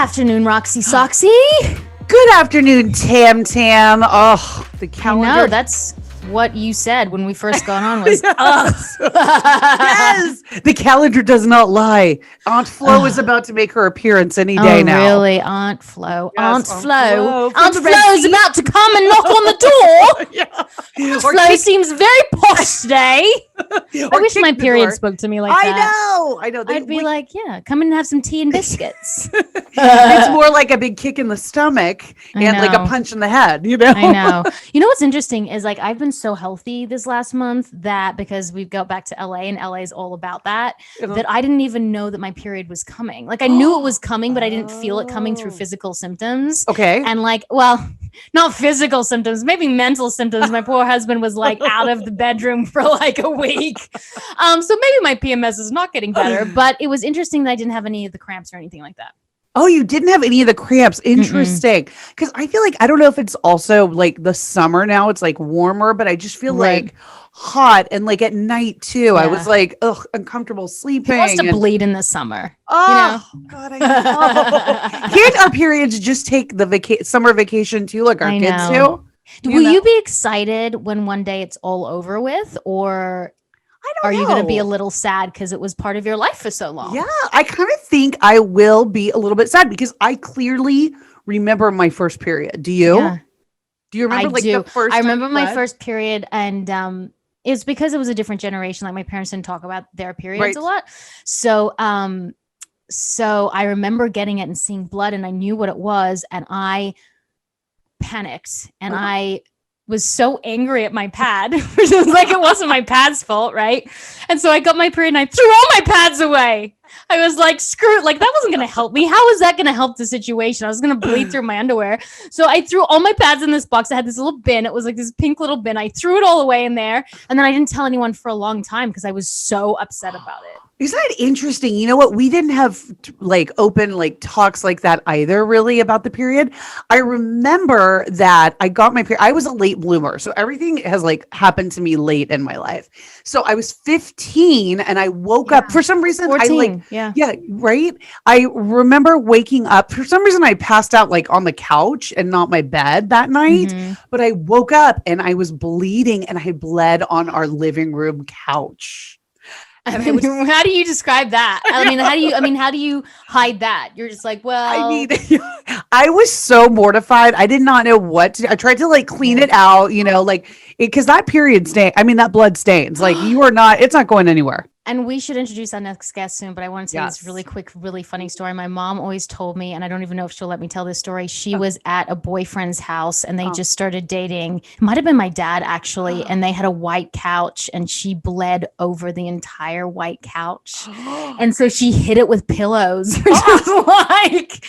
afternoon, Roxy Soxy. Good afternoon, Tam Tam. Oh, the calendar. I know, that's what you said when we first got on was, yes. Yes, the calendar does not lie. Aunt Flo is about to make her appearance any day now. Really, Aunt Flo. Yes, Aunt Flo. from Aunt the Red Flo's Sea. about to come and knock on the door. Yeah. Aunt Flo seems very posh today. I wish my period spoke to me like that. I know. I'd be like, yeah, come in and have some tea and biscuits. It's more like a big kick in the stomach and like a punch in the head, you know? I know. You know what's interesting is like I've been so healthy this last month that because we got back to LA and LA is all about that, that I didn't even know that my period was coming. Like I knew it was coming, but I didn't feel it coming through physical symptoms. Okay. And like, well, not physical symptoms, maybe mental symptoms. My poor husband was like out of the bedroom for like a week. So maybe my PMS is not getting better, but it was interesting that I didn't have any of the cramps or anything like that. Oh, you didn't have any of the cramps. Interesting. Because I feel like, I don't know if it's also like the summer now, it's like warmer, but I just feel like hot and like at night too. I was like, uncomfortable sleeping. Who wants to bleed in the summer? Oh, you know? God, I know. Can't our periods just take the summer vacation too, like our kids do? Will you be excited when one day it's all over with, or are you going to be a little sad because it was part of your life for so long? Yeah, I kind of think I will be a little bit sad because I clearly remember my first period. Do you? Yeah. Do you remember the first? I remember my first period, and it's because it was a different generation. Like my parents didn't talk about their periods a lot, so I remember getting it and seeing blood, and I knew what it was, and I panicked, and I was so angry at my pad, which was like it wasn't my pad's fault, right? And so I got my period and I threw all my pads away. I was like, screw it, like that wasn't gonna help me. How was that gonna help the situation? I was gonna bleed through my underwear. So I threw all my pads in this box. I had this little bin. It was like this pink little bin. I threw it all away in there, and then I didn't tell anyone for a long time because I was so upset about it. Isn't that interesting? You know what? We didn't have like open like talks like that either, really, about the period. I remember that I got my period. I was a late bloomer. So everything has like happened to me late in my life. So I was 15 and I woke up for some reason. 14, right. I remember waking up for some reason. I passed out like on the couch and not my bed that night, but I woke up and I was bleeding and I had bled on our living room couch. And how do you describe that? I mean, how do you hide that? You're just like, well, I was so mortified. I did not know what to do. I tried to like clean it out, you know, like because that period stain, that blood stains, like it's not going anywhere. And we should introduce our next guest soon, but I want to tell this really quick, really funny story. My mom always told me, and I don't even know if she'll let me tell this story. She was at a boyfriend's house and they just started dating. It might have been my dad actually. And they had a white couch and she bled over the entire white couch. And so she hit it with pillows, which was like,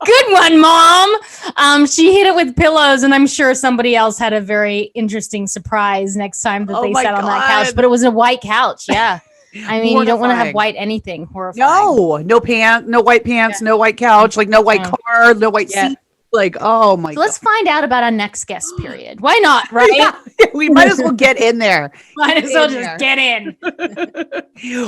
good one, Mom. She hit it with pillows, and I'm sure somebody else had a very interesting surprise next time that they sat on that couch, but it was a white couch. Yeah. I mean, you don't want to have white anything. Horrifying. No pants, no white pants, no white couch, like no white car, no white seat. Like, oh my God. Let's find out about our next guest period. Why not, right? We might as well get in there. Might as well just get in.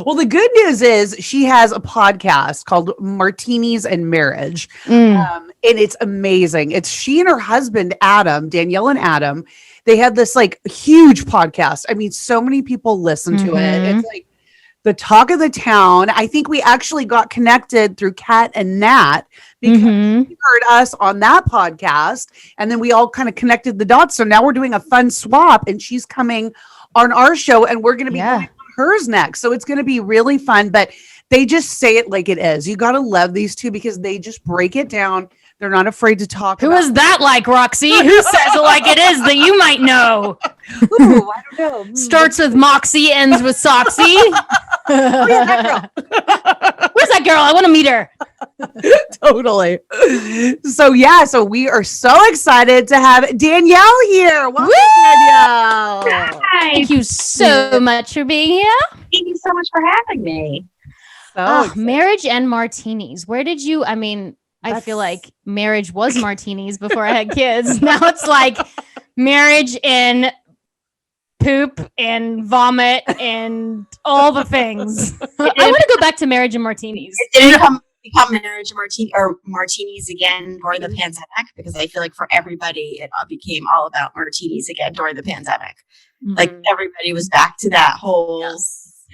Well, the good news is she has a podcast called Martinis and Marriage. And it's amazing. It's she and her husband, Adam, Danielle and Adam. They had this like huge podcast. I mean, so many people listen to it. It's like the talk of the town. I think we actually got connected through Kat and Nat because she heard us on that podcast. And then we all kind of connected the dots. So now we're doing a fun swap and she's coming on our show and we're going to be doing hers next. So it's going to be really fun, but they just say it like it is. You got to love these two because they just break it down. They're not afraid to talk. Who is that like, Roxy? Who says it like it is that you might know? Ooh, I don't know. Starts with Moxie, ends with Soxy. Where's that girl? Where's that girl? I want to meet her. Totally. So we are so excited to have Danielle here. Welcome, Danielle. Hi. Thank you so much for being here. Thank you so much for having me. Marriage and martinis. Where did you, I feel like marriage was martinis before I had kids. Now it's like marriage and poop and vomit and all the things. I want to go back to marriage and martinis. It become marriage martinis again during the pandemic, because I feel like for everybody it became all about martinis again during the pandemic. Mm-hmm. Like everybody was back to that whole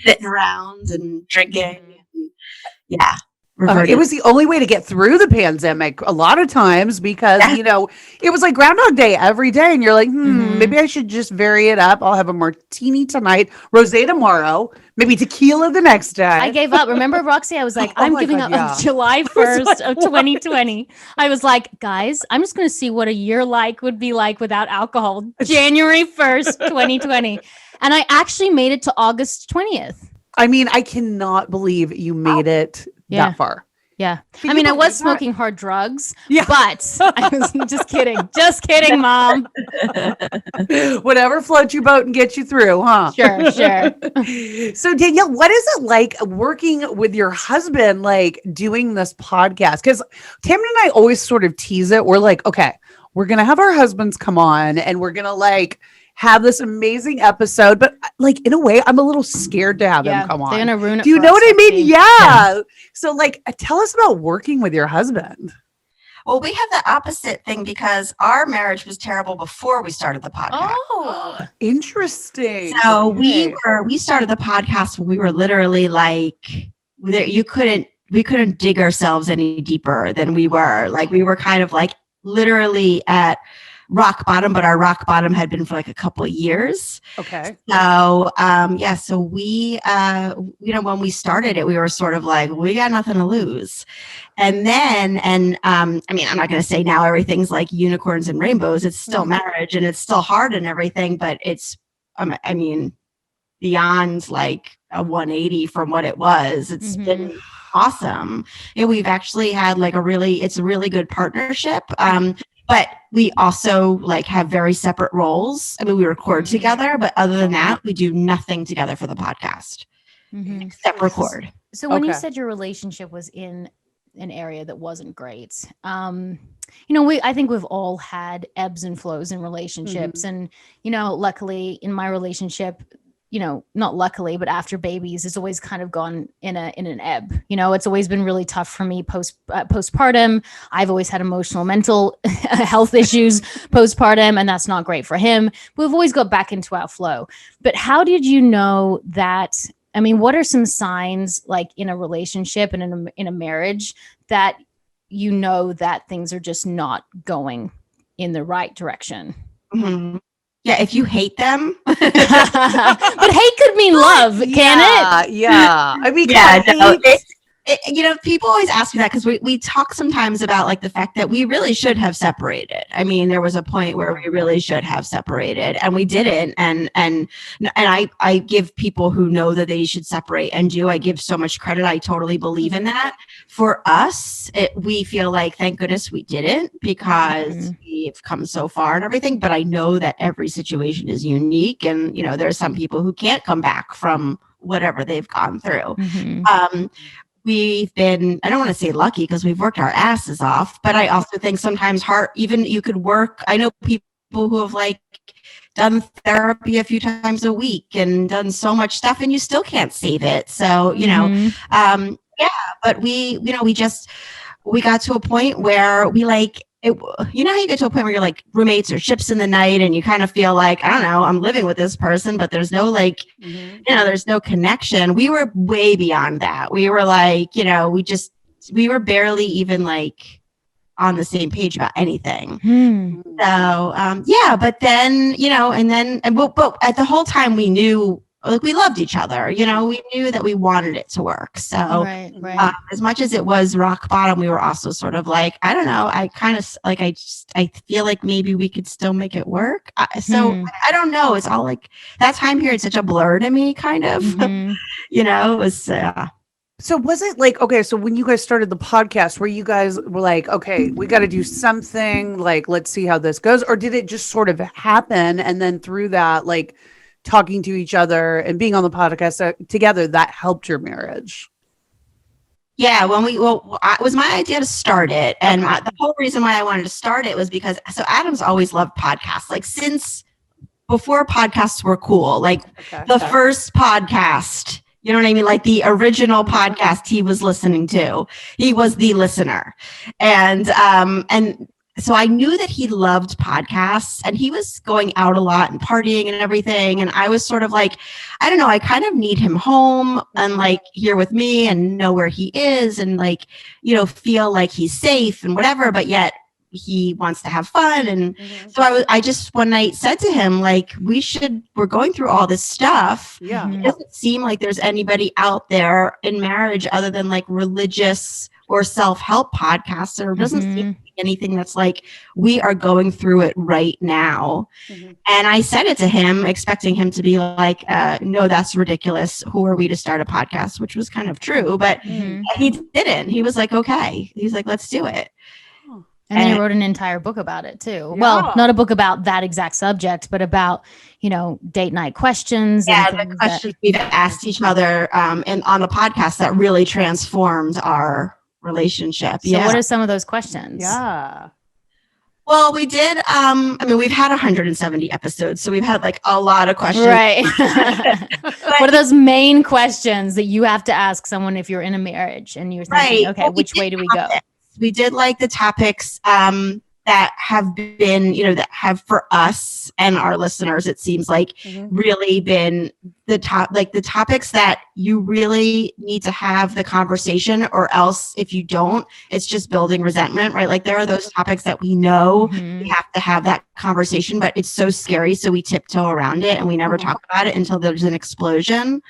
sitting around and drinking. Yeah. It was the only way to get through the pandemic a lot of times because, it was like Groundhog Day every day. And you're like, maybe I should just vary it up. I'll have a martini tonight, rosé tomorrow, maybe tequila the next day. I gave up. Remember, Roxy? I was like, I'm giving up on July 1st of 2020. I was like, guys, I'm just going to see what a year would be like without alcohol. January 1st, 2020. And I actually made it to August 20th. I mean, I cannot believe you made it that far. Yeah. I mean, I was smoking hard drugs, but I was just kidding. Just kidding, Mom. Whatever floats your boat and gets you through, huh? Sure. So Danielle, what is it like working with your husband, like doing this podcast? Because Tammy and I always sort of tease it. We're like, okay, we're going to have our husbands come on and we're going to have this amazing episode, but in a way, I'm a little scared to have them come on. They're gonna ruin it. Do you know what I mean? Yeah. So tell us about working with your husband. Well, we have the opposite thing because our marriage was terrible before we started the podcast. Oh, interesting. So we started the podcast when we were literally we couldn't dig ourselves any deeper than we were. We were kind of literally at rock bottom, but our rock bottom had been for a couple of years. Okay. So, so we, when we started it, we were sort of we got nothing to lose. And then, I mean, I'm not going to say now everything's like unicorns and rainbows. It's still marriage and it's still hard and everything, but it's, I mean, beyond a 180 from what it was. It's been awesome. We've actually had it's a really good partnership. But we also have very separate roles. I mean, we record together, but other than that, we do nothing together for the podcast except record. So when you said your relationship was in an area that wasn't great, I think we've all had ebbs and flows in relationships. And, luckily in my relationship, not luckily, but after babies, it's always kind of gone in an ebb. It's always been really tough for me postpartum. I've always had emotional, mental health issues postpartum, and that's not great for him. We've always got back into our flow. But how did you know that? I mean, what are some signs in a relationship and in a marriage that that things are just not going in the right direction? Mm-hmm. Yeah, if you hate them. But hate could mean love, can it? Yeah. I mean, people always ask me that because we talk sometimes about the fact that we really should have separated. I mean, there was a point where we really should have separated and we didn't. And I give people who know that they should separate and do, I give so much credit. I totally believe in that. For us, we feel thank goodness we didn't because we've come so far and everything. But I know that every situation is unique. And, there's some people who can't come back from whatever they've gone through. We've been, I don't want to say lucky because we've worked our asses off, but I also think sometimes even you could work. I know people who have done therapy a few times a week and done so much stuff and you still can't save it. So, but we got to a point where we how you get to a point where you're roommates or ships in the night and you kind of feel I don't know, I'm living with this person, but there's no there's no connection. We were way beyond that. We were we were barely even on the same page about anything. So, but then, but at the whole time we knew we loved each other, we knew that we wanted it to work. So right. As much as it was rock bottom, we were also sort of I don't know, I kind of I feel maybe we could still make it work. So I don't know. It's all that time period, such a blur to me, kind of, it was, So was it okay, so when you guys started the podcast, where you guys were okay, we got to do something, let's see how this goes? Or did it just sort of happen? And then through that, talking to each other and being on the podcast together, that helped your marriage? Yeah, it was my idea to start it. And the whole reason why I wanted to start it was because, Adam's always loved podcasts, since before podcasts were cool, the first podcast, You know what I mean? Like the original podcast he was listening to, he was the listener. And so I knew that he loved podcasts, and he was going out a lot and partying and everything. And I was sort of like, I don't know, I kind of need him home and like here with me and know where he is and like, you know, feel like he's safe and whatever, but yet he wants to have fun. And so I just one night said to him, like, we're going through all this stuff. Yeah. It doesn't seem like there's anybody out there in marriage other than like religious or self-help podcasts. There doesn't seem to be anything that's like, we are going through it right now. And I said it to him, expecting him to be like, no, that's ridiculous. Who are we to start a podcast? Which was kind of true, but he didn't. He was like, okay. He's like, let's do it. And then he wrote an entire book about it too. Yeah. Well, not a book about that exact subject, but about, you know, date night questions. Yeah, the questions we've asked each other and on the podcast that really transformed our relationship. So what are some of those questions? Yeah. Well, we did, I mean, we've had 170 episodes, so we've had like a lot of questions. Right. What are those main questions that you have to ask someone if you're in a marriage and you're thinking, okay, well, which way do we go? We did like the topics that have been, you know, that have for us and our listeners, it seems like really been the topics that you really need to have the conversation, or else if you don't, it's just building resentment, right? Like there are those topics that we know we have to have that conversation, but it's so scary. So we tiptoe around it and we never talk about it until there's an explosion.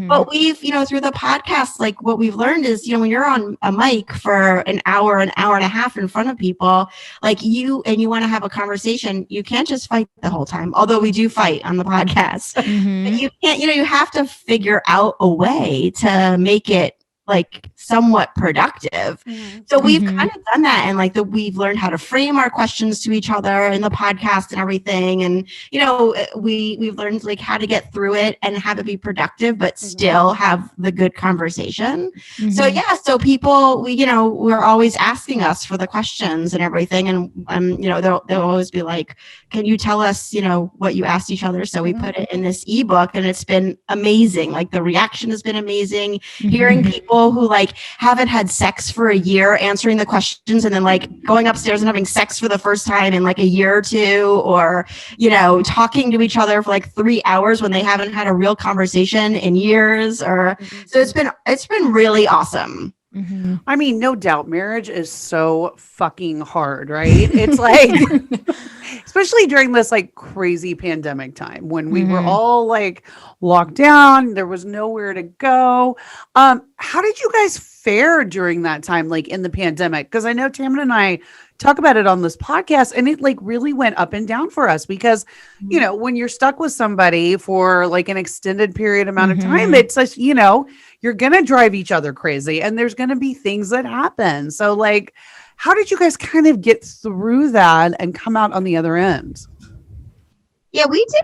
But we've, you know, through the podcast, like what we've learned is, you know, when you're on a mic for an hour and a half in front of people, like you want to have a conversation, you can't just fight the whole time. Although we do fight on the podcast, but you can't, you know, you have to figure out a way to make it like somewhat productive. So we've kind of done that. And like we've learned how to frame our questions to each other in the podcast and everything. And, you know, we've learned like how to get through it and have it be productive, but still have the good conversation. So yeah, so people, we're always asking us for the questions and everything. And you know, they'll always be like, can you tell us, you know, what you asked each other? So we put it in this ebook and it's been amazing. Like the reaction has been amazing. Hearing people who like haven't had sex for a year answering the questions and then like going upstairs and having sex for the first time in like a year or two, or, you know, talking to each other for like 3 hours when they haven't had a real conversation in years, or so it's been really awesome. I mean, no doubt marriage is so fucking hard, right? It's like, especially during this like crazy pandemic time when we were all like locked down, there was nowhere to go. How did you guys fare during that time, like in the pandemic? Because I know Tammin and I talk about it on this podcast, and it like really went up and down for us because, you know, when you're stuck with somebody for like an extended period amount of time, it's like, you know, you're going to drive each other crazy and there's going to be things that happen. So like, how did you guys kind of get through that and come out on the other end? Yeah, we did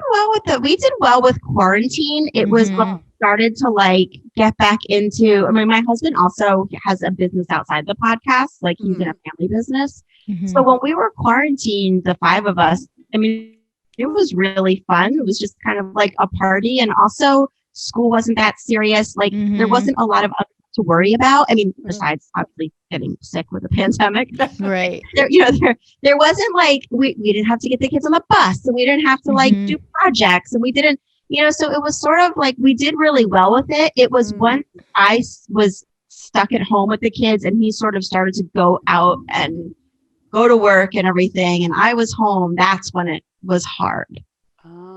well with quarantine. It was when we started to like get back into, I mean, my husband also has a business outside the podcast, like he's in a family business. So when we were quarantined, the 5 of us, I mean, it was really fun. It was just kind of like a party, and also school wasn't that serious. Like there wasn't a lot of other to worry about. I mean, besides obviously getting sick with the pandemic, right? There wasn't like we didn't have to get the kids on the bus, and we didn't have to like do projects, and we didn't, you know. So it was sort of like we did really well with it. It was when I was stuck at home with the kids, and he sort of started to go out and go to work and everything, and I was home. That's when it was hard.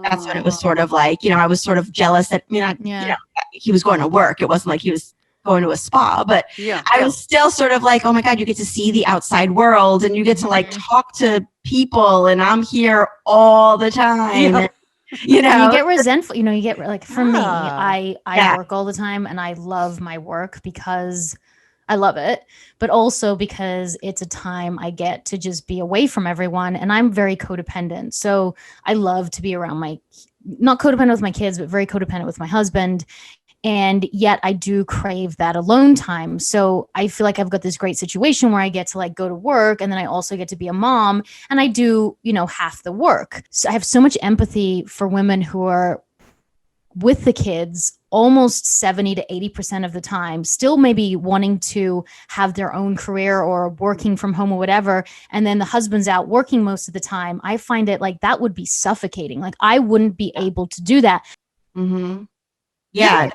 That's when it was sort of like, you know, I was sort of jealous that, you know, he was going to work. It wasn't like he was going to a spa, but I was still sort of like, oh my God, you get to see the outside world and you get to like talk to people, and I'm here all the time. And, you know, and you get resentful, you know, you get like, for me, I work all the time and I love my work because I love it, but also because it's a time I get to just be away from everyone, and I'm very codependent. So I love to be around not codependent with my kids, but very codependent with my husband. And yet I do crave that alone time. So I feel like I've got this great situation where I get to like go to work, and then I also get to be a mom, and I do, you know, half the work. So I have so much empathy for women who are with the kids almost 70 to 80% of the time, still maybe wanting to have their own career or working from home or whatever. And then the husband's out working most of the time. I find it like that would be suffocating. Like I wouldn't be able to do that. Mm-hmm. Yeah.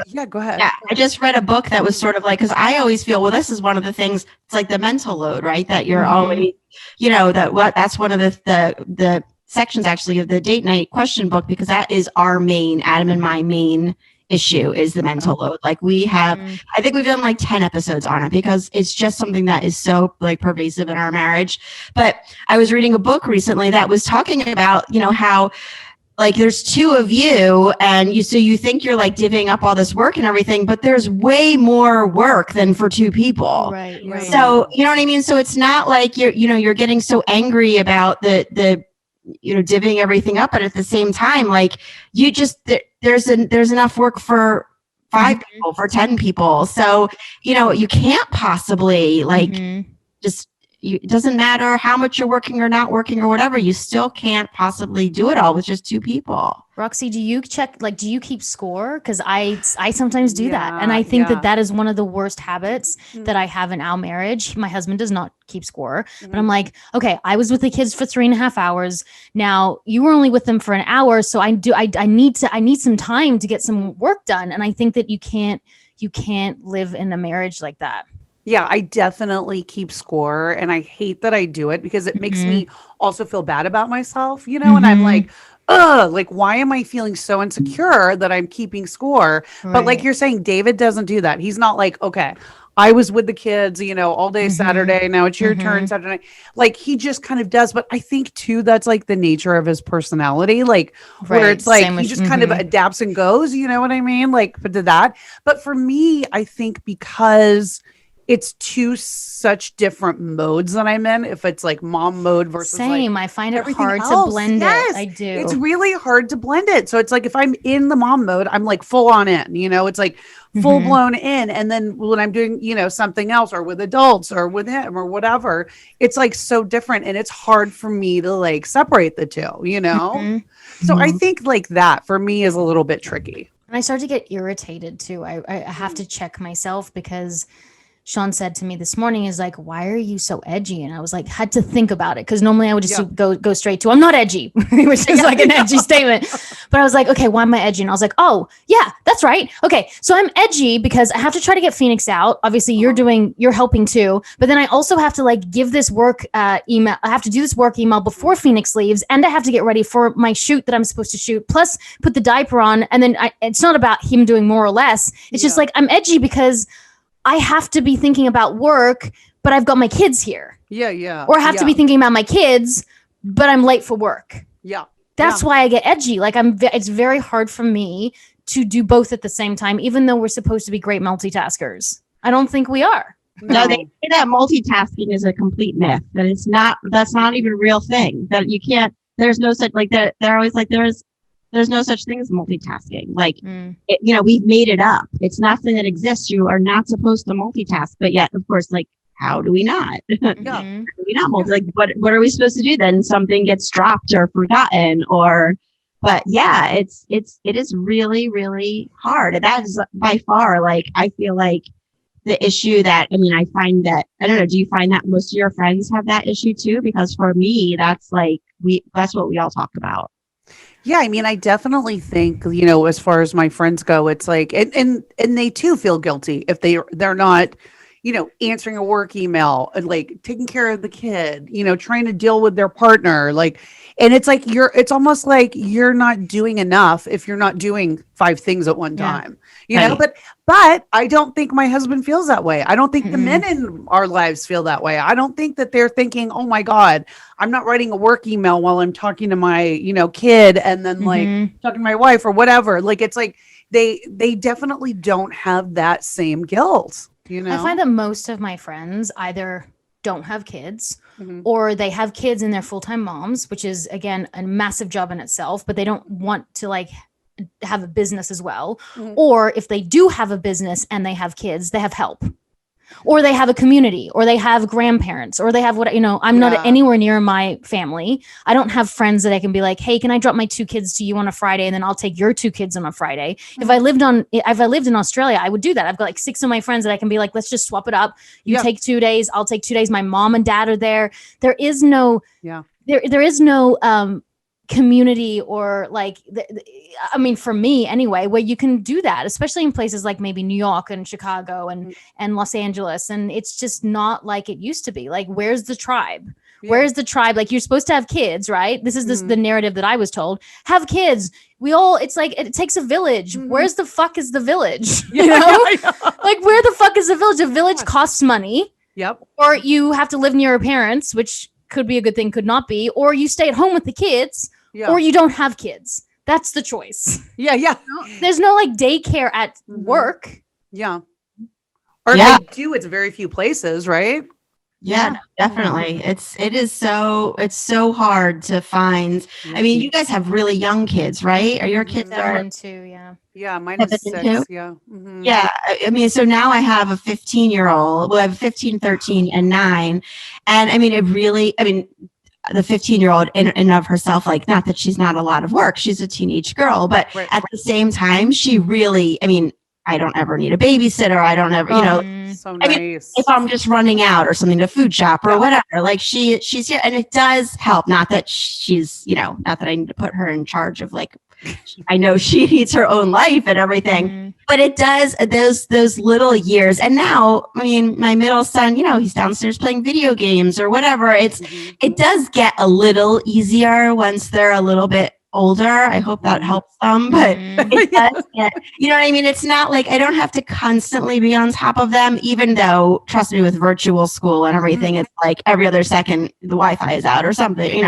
Yeah, go ahead. Yeah, I just read a book that was sort of like, because I always feel, well, this is one of the things, it's like the mental load, right? That you're always, that's one of the sections actually of the date night question book, because that is our main, Adam and my main issue is the mental load. Like we have, I think we've done like 10 episodes on it because it's just something that is so like pervasive in our marriage. But I was reading a book recently that was talking about, how like there's two of you and so you think you're like divvying up all this work and everything, but there's way more work than for two people. Right. So, you know what I mean? So it's not like you're getting so angry about the divvying everything up, but at the same time, like you just, there's enough work for 5 people, for 10 people. So, you can't possibly like just, it doesn't matter how much you're working or not working or whatever, you still can't possibly do it all with just 2 people. Roxy, do you keep score? Because I sometimes do that. And I think that is one of the worst habits that I have in our marriage. My husband does not keep score, but I'm like, okay, I was with the kids for 3.5 hours. Now you were only with them for an hour. So I need some time to get some work done. And I think that you can't live in a marriage like that. Yeah, I definitely keep score, and I hate that I do it because it makes me also feel bad about myself, and I'm like, like, why am I feeling so insecure that I'm keeping score? Right. But like you're saying, David doesn't do that. He's not like, okay, I was with the kids, all day Saturday. Now it's your turn Saturday night. Like he just kind of does. But I think too, that's like the nature of his personality, like where it's like he just kind of adapts and goes, you know what I mean? Like, but to that. But for me, I think because it's two such different modes that I'm in. If it's like mom mode versus same, like I find it hard to blend it. I do. It's really hard to blend it. So it's like if I'm in the mom mode, I'm like full on in. It's like full blown in. And then when I'm doing something else or with adults or with him or whatever, it's like so different, and it's hard for me to like separate the two. So I think like that for me is a little bit tricky. And I start to get irritated too. I have to check myself because Sean said to me this morning is like, why are you so edgy? And I was like, had to think about it. Cause normally I would just go straight to, I'm not edgy, which is like an edgy statement. But I was like, okay, why am I edgy? And I was like, oh yeah, that's right. Okay. So I'm edgy because I have to try to get Phoenix out. Obviously you're helping too, but then I also have to like give this work email. I have to do this work email before Phoenix leaves. And I have to get ready for my shoot that I'm supposed to shoot, plus put the diaper on. And then it's not about him doing more or less. It's just like, I'm edgy because I have to be thinking about work, but I've got my kids here. Yeah. Or I have to be thinking about my kids, but I'm late for work. Yeah. That's why I get edgy. Like it's very hard for me to do both at the same time, even though we're supposed to be great multitaskers. I don't think we are. No, they say that multitasking is a complete myth. That's not even a real thing. That you can't, there's no such, like that. They're always like, there's no such thing as multitasking. Like, we've made it up. It's nothing that exists. You are not supposed to multitask. But yet, of course, like, how do we not? How do we not like, what are we supposed to do then? Something gets dropped or forgotten but yeah, it is really, really hard. And that is by far, like, I feel like the issue that, I find that, I don't know, do you find that most of your friends have that issue too? Because for me, that's like, that's what we all talk about. Yeah, I definitely think, as far as my friends go, it's like, and they too feel guilty if they're not, answering a work email and like taking care of the kid, trying to deal with their partner, like, and it's like it's almost like you're not doing enough if you're not doing 5 things at one time, but I don't think my husband feels that way. I don't think the men in our lives feel that way. I don't think that they're thinking, oh my God, I'm not writing a work email while I'm talking to my, kid and then like talking to my wife or whatever. Like, it's like, they definitely don't have that same guilt. I find that most of my friends either don't have kids or they have kids and they're full-time moms, which is again a massive job in itself, but they don't want to like have a business as well. Or if they do have a business and they have kids, they have help. or they have a community, or they have grandparents, or they have I'm not anywhere near my family. I don't have friends that I can be like, hey, can I drop my 2 kids to you on a Friday, and then I'll take your 2 kids on a Friday. If I lived in Australia, I would do that. I've got like 6 of my friends that I can be like, let's just swap it up. You take 2 days, I'll take 2 days. My mom and dad are there. There is no there is no community, or like I mean, for me anyway, where you can do that, especially in places like maybe New York and Chicago and Los Angeles. And it's just not like it used to be. Like, where's the tribe? Where's the tribe? Like, you're supposed to have kids, right? This is the narrative that I was told. Have kids. It's like, it takes a village. Where's the fuck is the village? You know? Like, where the fuck is the village? A village costs money. Yep. Or you have to live near your parents, which could be a good thing, could not be. Or you stay at home with the kids. Or you don't have kids. That's the choice. Yeah. There's no like daycare at work. Yeah. Or they do, it's very few places, right? Yeah, definitely. It's so hard to find. I mean, you guys have really young kids, right? Are your kids 7 and 2? Yeah. Yeah, mine is 6. Yeah. Mm-hmm. Yeah. I mean, so now I have a 15-year-old. Well, I have 15, 13, and 9. And I mean, the 15-year-old in and of herself, like, not that she's not a lot of work, she's a teenage girl, but at the same time, she really, I mean, I don't ever need a babysitter. I don't ever, so nice. I mean, if I'm just running out or something to food shop or whatever, like she's here, and it does help. Not that she's, not that I need to put her in charge of, like, I know she needs her own life and everything, but it does those little years. And now, I mean, my middle son, he's downstairs playing video games or whatever. It does get a little easier once they're a little bit older. I hope that helps them, but it does get, you know what I mean? It's not like I don't have to constantly be on top of them, even though, trust me, with virtual school and everything, it's like every other second the Wi-Fi is out or something,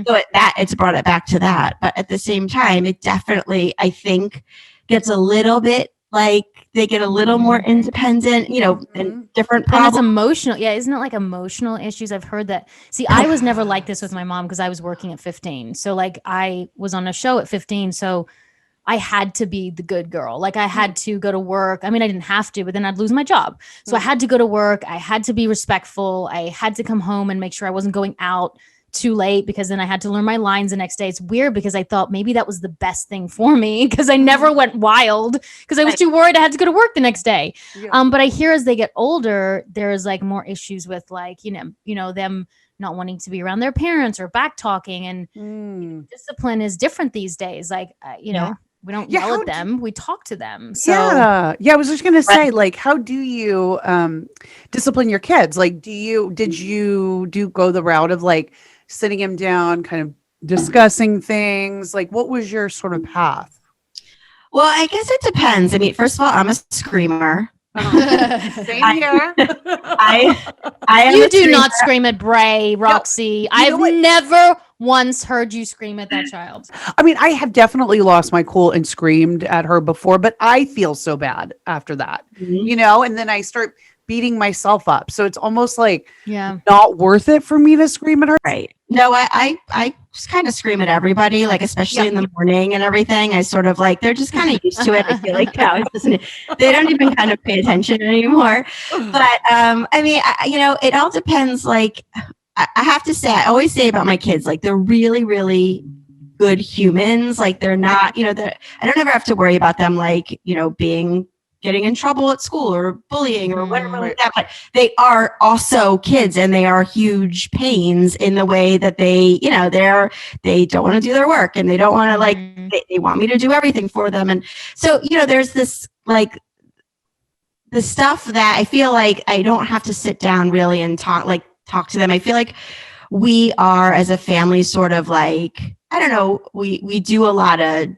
so it's brought it back to that. But at the same time, it definitely, I think, gets a little bit like they get a little more independent, and different problems. And it's emotional. Yeah. Isn't it like emotional issues? I've heard that. See, I was never like this with my mom because I was working at 15. So like I was on a show at 15. So I had to be the good girl. Like I had to go to work. I mean, I didn't have to, but then I'd lose my job. So I had to go to work. I had to be respectful. I had to come home and make sure I wasn't going out too late, because then I had to learn my lines the next day. It's weird because I thought maybe that was the best thing for me, because I never went wild because I was too worried I had to go to work the next day. But I hear as they get older, there's like more issues with like, them not wanting to be around their parents or back talking, and discipline is different these days. Like, we don't yell at them. We talk to them. So I was just gonna say, like, how do you discipline your kids? Like, did you go the route of like sitting him down, kind of discussing things? Like, what was your sort of path? Well, I guess it depends. I mean, first of all, I'm a screamer. Same here. You do not scream at Bray, Roxy. No, I've never once heard you scream at that child. I mean, I have definitely lost my cool and screamed at her before, but I feel so bad after that, and then I start beating myself up. So it's almost like not worth it for me to scream at her. Right. No, I just kind of scream at everybody, like, especially in the morning and everything. I sort of like, they're just kind of used to it. I feel like now they don't even kind of pay attention anymore. But I mean, it all depends. Like, I have to say, I always say about my kids, like, they're really, really good humans. Like, they're not, I don't ever have to worry about them, like, getting in trouble at school or bullying or whatever like that. But they are also kids, and they are huge pains in the way that they don't want to do their work, and they don't want to like, they want me to do everything for them. And so, there's this like the stuff that I feel like I don't have to sit down really and talk to them. I feel like we are, as a family, sort of like, I don't know, we do a lot of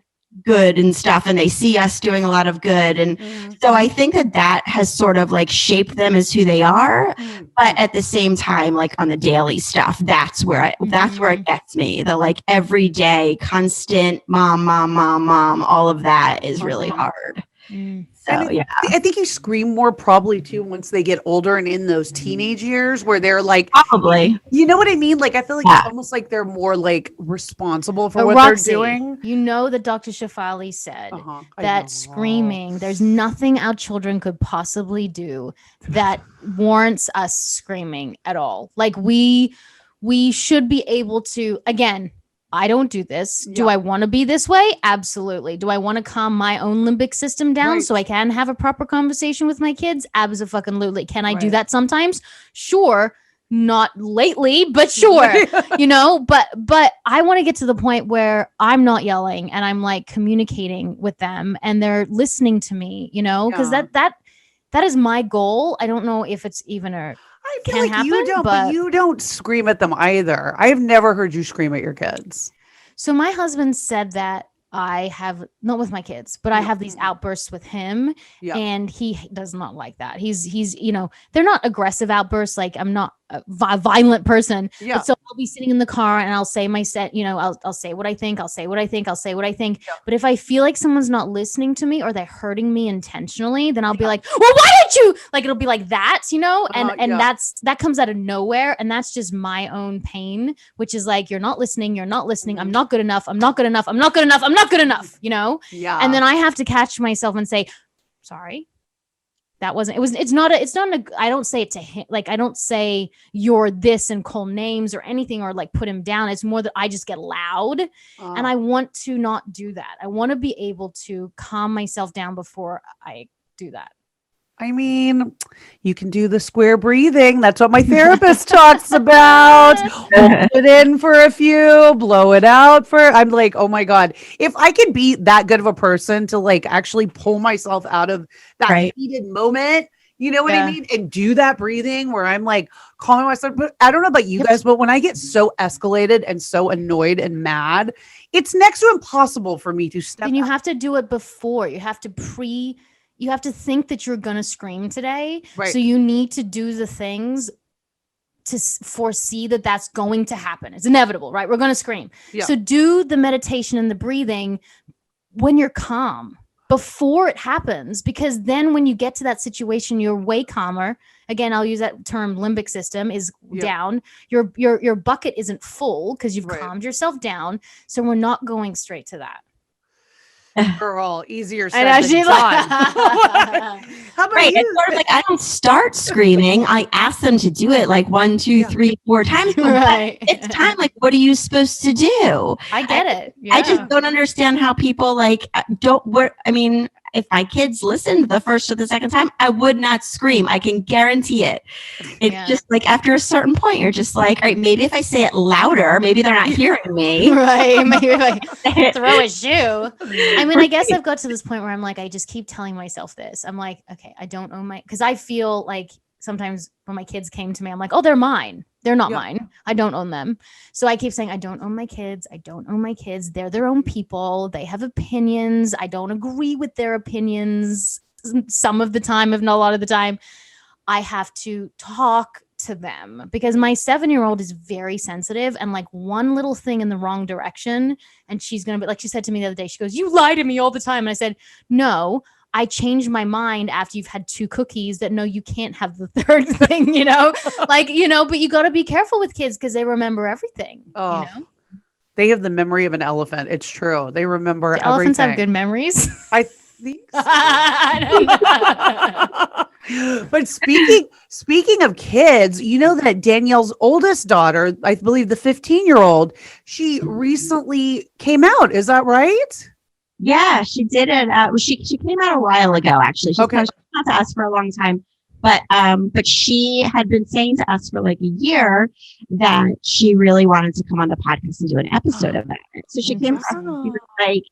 good and stuff, and they see us doing a lot of good, and so I think that has sort of like shaped them as who they are. But at the same time, like on the daily stuff, that's where it gets me. The like everyday constant mom, all of that is really hard. So I think you scream more probably too once they get older and in those teenage years where they're like, probably, you know what I mean? Like I feel like it's almost like they're more like responsible for what they're doing. You know that Dr. Shafali said that screaming, there's nothing our children could possibly do that warrants us screaming at all. Like we should be able to, again, I don't do this. Do I want to be this way? Absolutely. Do I want to calm my own limbic system down so I can have a proper conversation with my kids? Absolutely. Can I do that sometimes? Sure. Not lately, but sure. You know, but I want to get to the point where I'm not yelling and I'm like communicating with them and they're listening to me, you know, because that is my goal. I don't know if it's even I feel like you don't, but you don't scream at them either. I have never heard you scream at your kids. So my husband said that I have, not with my kids, but I have these outbursts with him and he does not like that. He's, you know, they're not aggressive outbursts. Like I'm not a violent person. Yeah. But so I'll be sitting in the car and I'll say my set, you know, I'll say what I think. I'll say what I think. Yeah. But if I feel like someone's not listening to me or they're hurting me intentionally, then I'll be like, well, why didn't you? Like, it'll be like that, you know, and that comes out of nowhere. And that's just my own pain, which is like, you're not listening. I'm not good enough. I'm not good enough, you know? Yeah. And then I have to catch myself and say, sorry. It's not I don't say it to him. Like, I don't say you're this and call names or anything or like put him down. It's more that I just get loud and I want to not do that. I want to be able to calm myself down before I do that. I mean, you can do the square breathing. That's what my therapist talks about. Hold it in for a few, blow it out I'm like, oh my God, if I could be that good of a person to like actually pull myself out of that heated moment, you know what I mean? And do that breathing where I'm like calming myself. But I don't know about you guys, but when I get so escalated and so annoyed and mad, it's next to impossible for me to step. And you have to do it before. You have to think that you're going to scream today. Right. So you need to do the things to foresee that that's going to happen. It's inevitable, right? We're going to scream. Yeah. So do the meditation and the breathing when you're calm before it happens, because then when you get to that situation, you're way calmer. Again, I'll use that term, limbic system is down. Your bucket isn't full because you've calmed yourself down. So we're not going straight to that. Girl, easier said than done. How about you? It's sort of like I don't start screaming. I ask them to do it like 1, 2, 3, 4 times. Right. It's time. Like, what are you supposed to do? I get it. Yeah. I just don't understand how people like if my kids listened the first or the second time, I would not scream. I can guarantee it. It's just like after a certain point, you're just like, all right, maybe if I say it louder, maybe they're not hearing me. Right. Maybe if I throw a shoe. I mean, I guess I've got to this point where I'm like, I just keep telling myself this. I'm like, okay, I don't own because I feel like sometimes when my kids came to me, I'm like, oh, they're mine. They're not mine. I don't own them. So I keep saying, I don't own my kids. They're their own people. They have opinions. I don't agree with their opinions some of the time, if not a lot of the time. I have to talk to them because my 7-year-old is very sensitive, and like one little thing in the wrong direction and she's going to be like, she said to me the other day, she goes, you lie to me all the time. And I said, no, I changed my mind after you've had 2 cookies that no, you can't have the third thing, you know, like, you know, but you got to be careful with kids because they remember everything. Oh, you know? They have the memory of an elephant. It's true. They remember everything. Elephants have good memories. I think so. I don't know. But speaking of kids, you know that Danielle's oldest daughter, I believe the 15-year-old, she recently came out. Is that right? Yeah, she did it. She came out a while ago, actually. She's come out to us for a long time, but she had been saying to us for like a year that she really wanted to come on the podcast and do an episode of it. So she came to us and she was like,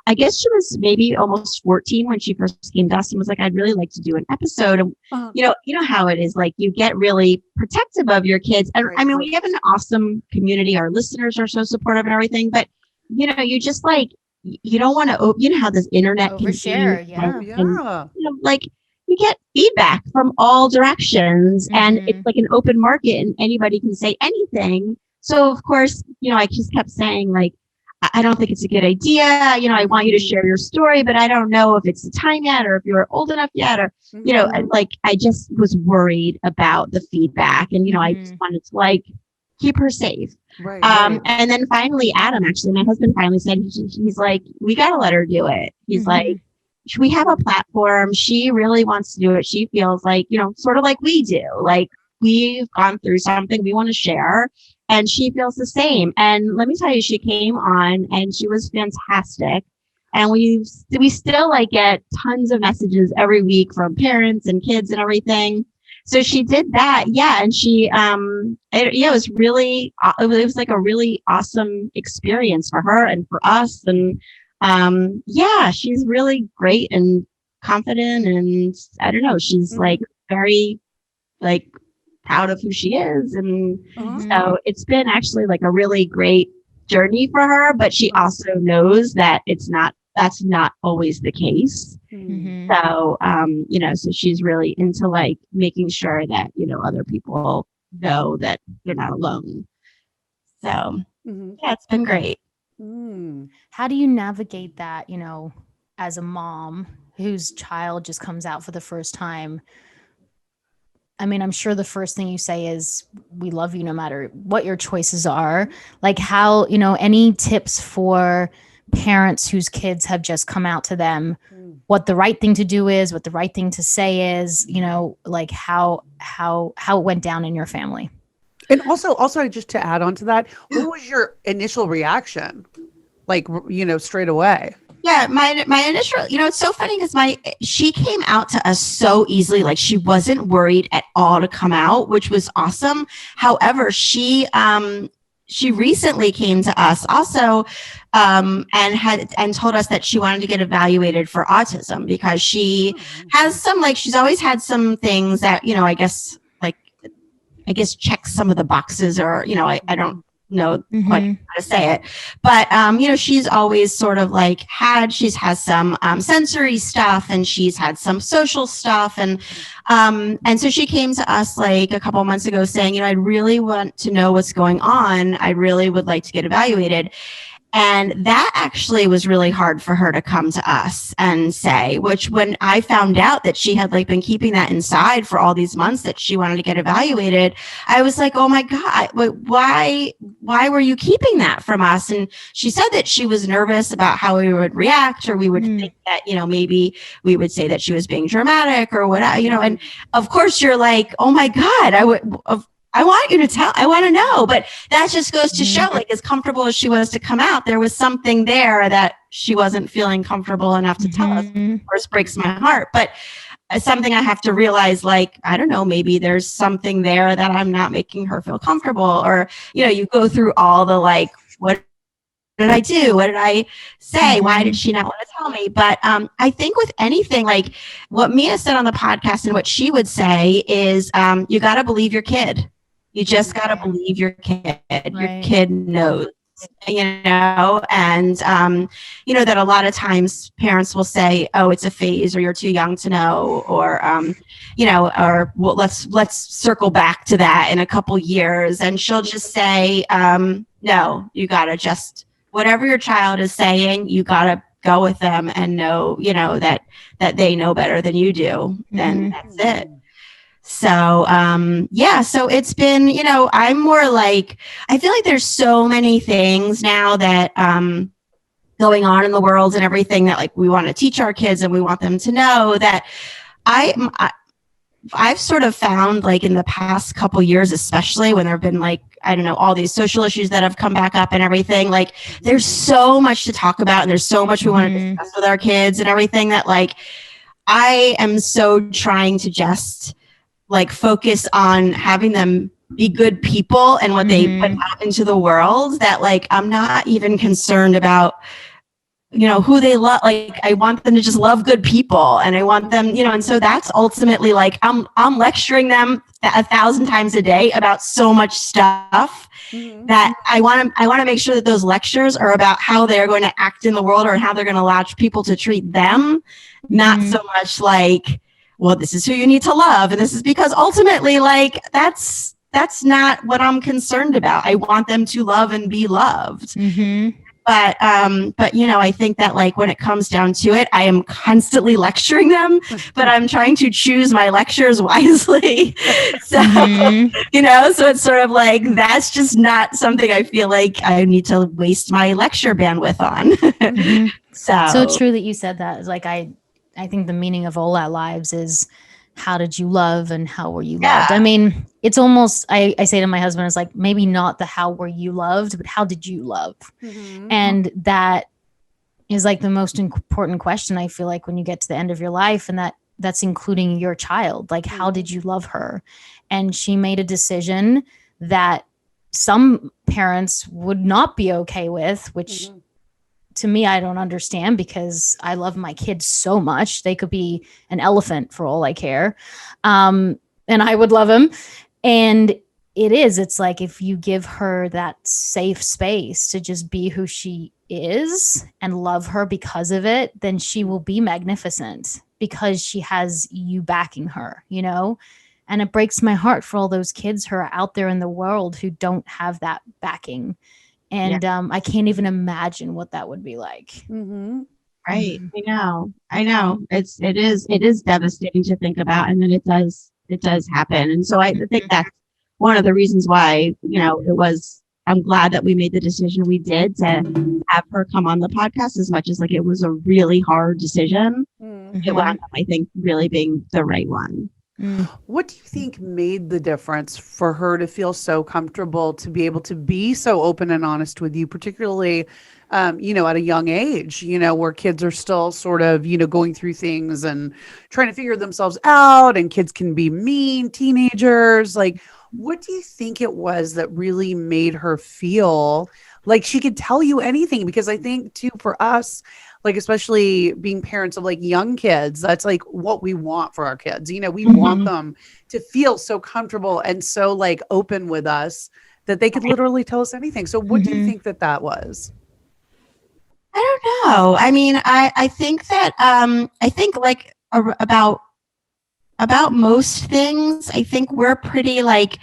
I guess she was maybe almost 14 when she first came to us and was like, I'd really like to do an episode. And you know how it is, like you get really protective of your kids. And I mean, we have an awesome community. Our listeners are so supportive and everything, but you know, you just like, you don't want to, you know how this internet can overshare, and, you know, like you get feedback from all directions and it's like an open market and anybody can say anything. So of course, you know, I just kept saying like, I don't think it's a good idea. You know, I want you to share your story, but I don't know if it's the time yet or if you're old enough yet, or, you know, like I just was worried about the feedback, and, you know, I just wanted to like keep her safe. Right. And then finally, Adam, actually, my husband finally said, he's like, we got to let her do it. He's like, we have a platform. She really wants to do it. She feels like, you know, sort of like we do, like we've gone through something we want to share, and she feels the same. And let me tell you, she came on and she was fantastic. And we still like get tons of messages every week from parents and kids and everything. So she did that. Yeah. And she, it was really, it was like a really awesome experience for her and for us. And, yeah, she's really great and confident. And I don't know, she's like very like proud of who she is. And so it's been actually like a really great journey for her, but she also knows that that's not always the case. So, you know, so she's really into like making sure that, you know, other people know that they're not alone. So yeah, it's been great. How do you navigate that, you know, as a mom whose child just comes out for the first time? I mean, I'm sure the first thing you say is, we love you no matter what your choices are. Like how, you know, any tips for parents whose kids have just come out to them, what the right thing to do is, what the right thing to say is, you know, like how it went down in your family. And also just to add on to that, what was your initial reaction? Like, you know, straight away. Yeah, my initial, you know, it's so funny because she came out to us so easily. Like she wasn't worried at all to come out, which was awesome. However, she recently came to us also, and told us that she wanted to get evaluated for autism because she has some, like, she's always had some things that, you know, I guess checks some of the boxes, or, you know, I don't know quite how to say it, but you know, she's always sort of like she's has some sensory stuff, and she's had some social stuff, and so she came to us like a couple of months ago saying, you know, I really want to know what's going on. I really would like to get evaluated. And that actually was really hard for her to come to us and say, which when I found out that she had like been keeping that inside for all these months that she wanted to get evaluated, I was like, oh my God, why were you keeping that from us? And she said that she was nervous about how we would react, or we would think that, you know, maybe we would say that she was being dramatic or whatever, you know, and of course you're like, oh my God, I want you to tell, I want to know. But that just goes to show, like, as comfortable as she was to come out, there was something there that she wasn't feeling comfortable enough to tell us. Of course, breaks my heart. But something I have to realize, like, I don't know, maybe there's something there that I'm not making her feel comfortable. Or, you know, you go through all the, like, what did I do? What did I say? Why did she not want to tell me? But I think with anything, like what Mia said on the podcast and what she would say is, you got to believe your kid. You just got to believe your kid. Right. Your kid knows, you know, and, you know, that a lot of times parents will say, oh, it's a phase, or you're too young to know, or, you know, or well, let's circle back to that in a couple years. And she'll just say, no, you got to just, whatever your child is saying, you got to go with them and know, you know, that they know better than you do. And that's it. So, yeah, so it's been, you know, I'm more like, I feel like there's so many things now that, going on in the world and everything that like we want to teach our kids and we want them to know that I've sort of found, like, in the past couple years, especially when there have been, like, I don't know, all these social issues that have come back up and everything, like there's so much to talk about, and there's so much we want to discuss with our kids and everything, that like, I am so trying to just like focus on having them be good people and what they put out into the world, that like, I'm not even concerned about, you know, who they love. Like, I want them to just love good people, and I want them, you know, and so that's ultimately like, I'm lecturing them 1,000 times a day about so much stuff that I want to make sure that those lectures are about how they're going to act in the world, or how they're going to allow people to treat them, not so much like, well, this is who you need to love. And this is because ultimately, like, that's not what I'm concerned about. I want them to love and be loved. But you know, I think that like when it comes down to it, I am constantly lecturing them, but I'm trying to choose my lectures wisely. So, you know, so it's sort of like, that's just not something I feel like I need to waste my lecture bandwidth on. So true that you said that. It's like, I think the meaning of all our lives is, how did you love and how were you loved? I mean, it's almost, I say to my husband, it's like, maybe not the how were you loved, but how did you love? And that is like the most important question, I feel like, when you get to the end of your life, and that's including your child. Like, how did you love her? And she made a decision that some parents would not be okay with, which to me, I don't understand, because I love my kids so much. They could be an elephant for all I care. And I would love him. And it's like, if you give her that safe space to just be who she is and love her because of it, then she will be magnificent because she has you backing her, you know? And it breaks my heart for all those kids who are out there in the world who don't have that backing. And I can't even imagine what that would be like. Right. I know. It is devastating to think about. And then it does happen. And so I think that's one of the reasons why, you know, I'm glad that we made the decision we did to have her come on the podcast, as much as like it was a really hard decision. It wound up, I think, really being the right one. What do you think made the difference for her to feel so comfortable to be able to be so open and honest with you, particularly, you know, at a young age, you know, where kids are still sort of, you know, going through things and trying to figure themselves out, and kids can be mean, teenagers. Like, what do you think it was that really made her feel like she could tell you anything? Because I think too, for us, like, especially being parents of like young kids, that's like what we want for our kids. You know, we want them to feel so comfortable and so like open with us that they could literally tell us anything. So what do you think that was? I don't know. I mean, I think that, I think like about most things, I think we're pretty like,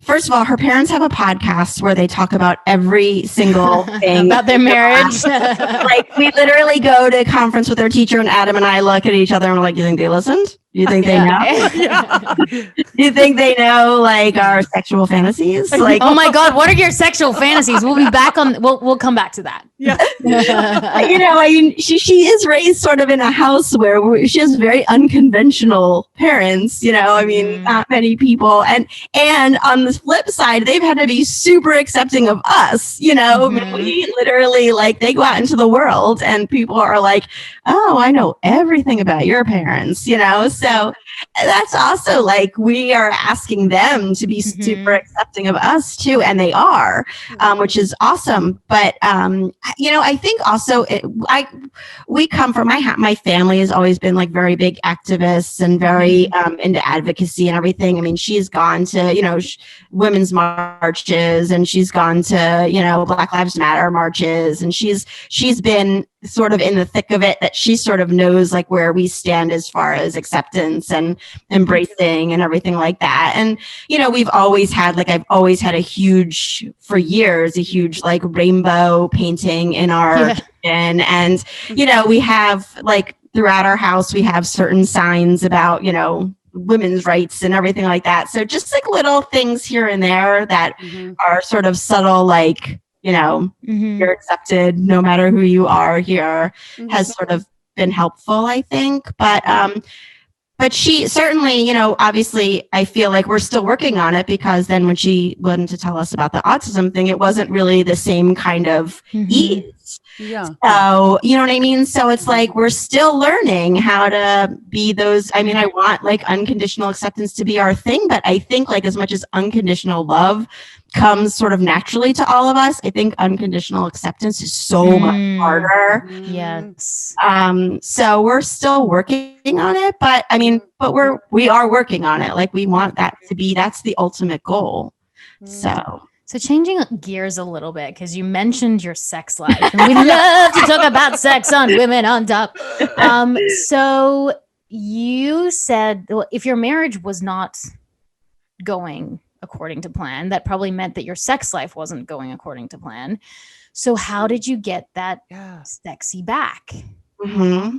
first of all, her parents have a podcast where they talk about every single thing about their marriage. Like, we literally go to a conference with their teacher, and Adam and I look at each other and we're like, "You think they listened? Do you think they know? Do you think they know like our sexual fantasies? Like, oh my God, what are your sexual fantasies? We'll be back on. We'll come back to that. Yeah. You know, I mean, she is raised sort of in a house where she has very unconventional parents. You know, I mean, not many people, and on the flip side, they've had to be super accepting of us. You know, I mean, we literally like, they go out into the world and people are like, "Oh, I know everything about your parents." You know, so that's also like, we are asking them to be super accepting of us too, and they are, which is awesome. But you know, I think also we come from my family has always been like very big activists and very into advocacy and everything. I mean, she's gone to, you know, women's marches, and she's gone to, you know, Black Lives Matter marches, and she's been sort of in the thick of it, that she sort of knows like where we stand as far as acceptance and embracing and everything like that. And, you know, I've always had for years, a huge like rainbow painting in our kitchen. And, you know, we have like throughout our house, we have certain signs about, you know, women's rights and everything like that. So just like little things here and there that are sort of subtle, like, you know, you're accepted no matter who you are here, has sort of been helpful, I think. But she certainly, you know, obviously I feel like we're still working on it, because then when she wanted to tell us about the autism thing, it wasn't really the same kind of ease. Yeah. So, you know what I mean? So it's like, we're still learning how to be those. I mean, I want like unconditional acceptance to be our thing, but I think like, as much as unconditional love comes sort of naturally to all of us, I think unconditional acceptance is so much harder. Yes. So we're still working on it, but I mean, we are working on it. Like, we want that to be, that's the ultimate goal. So changing gears a little bit, because you mentioned your sex life, and we love to talk about sex on Women on Top. So you said, well, if your marriage was not going according to plan. That probably meant that your sex life wasn't going according to plan. So how did you get that sexy back? Mm-hmm.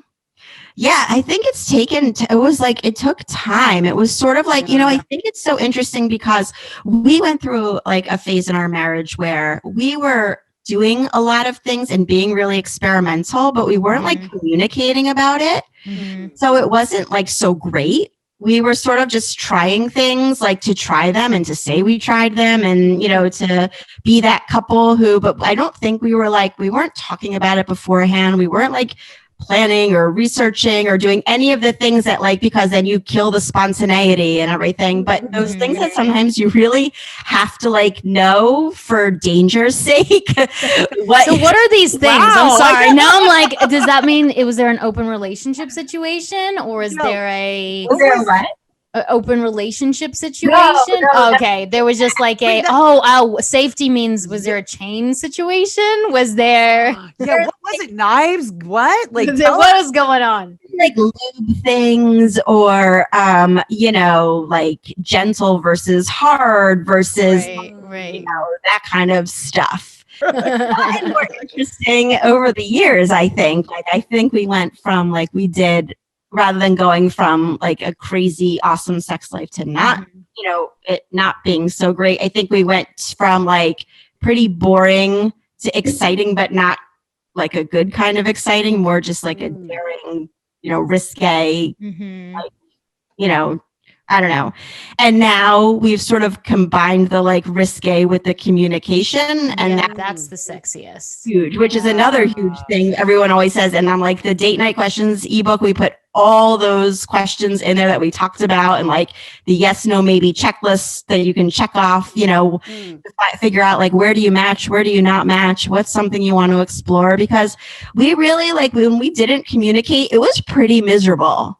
Yeah, I think it's it took time. It was sort of like, I think it's so interesting because we went through like a phase in our marriage where we were doing a lot of things and being really experimental, but we weren't like communicating about it. Mm-hmm. So it wasn't like so great. We were sort of just trying things like to try them and to say we tried them and, to be that couple but I don't think we weren't talking about it beforehand. We weren't like planning or researching or doing any of the things that because then you kill the spontaneity and everything. But those things that sometimes you really have to know for danger's sake. So what are these things? Wow. I'm sorry. Now I'm like, does that mean was there an open relationship situation or was there a open relationship situation? No, okay. There was just like safety means, was there a chain situation? Was there? Yeah. What was it? Knives? What? Like what was going on? Like lube things or, like gentle versus hard versus that kind of stuff. And more interesting over the years, I think. I think we went from we did, rather than going from a crazy awesome sex life to not, it not being so great. I think we went from pretty boring to exciting, but not a good kind of exciting, more just a daring, risque, I don't know. And now we've sort of combined the risque with the communication. And that's the sexiest. Huge, which is another huge thing everyone always says. And I'm the date night questions ebook, we put all those questions in there that we talked about and the yes, no, maybe checklist that you can check off, figure out where do you match? Where do you not match? What's something you want to explore? Because we really when we didn't communicate, it was pretty miserable.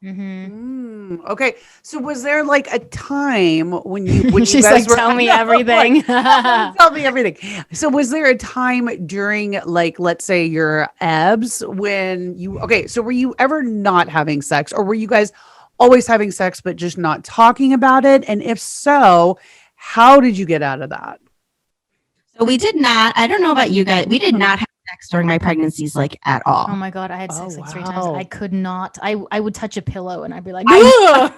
Okay. So was there a time when you she's guys were, tell me everything. Tell me everything. So was there a time during let's say your EBS when so were you ever not having sex or were you guys always having sex but just not talking about it? And if so, how did you get out of that? So we did not, I don't know about you guys, we did not have sex during my pregnancies at all. Oh my God, I had sex 3 times. I could not. I would touch a pillow and I'd be like, I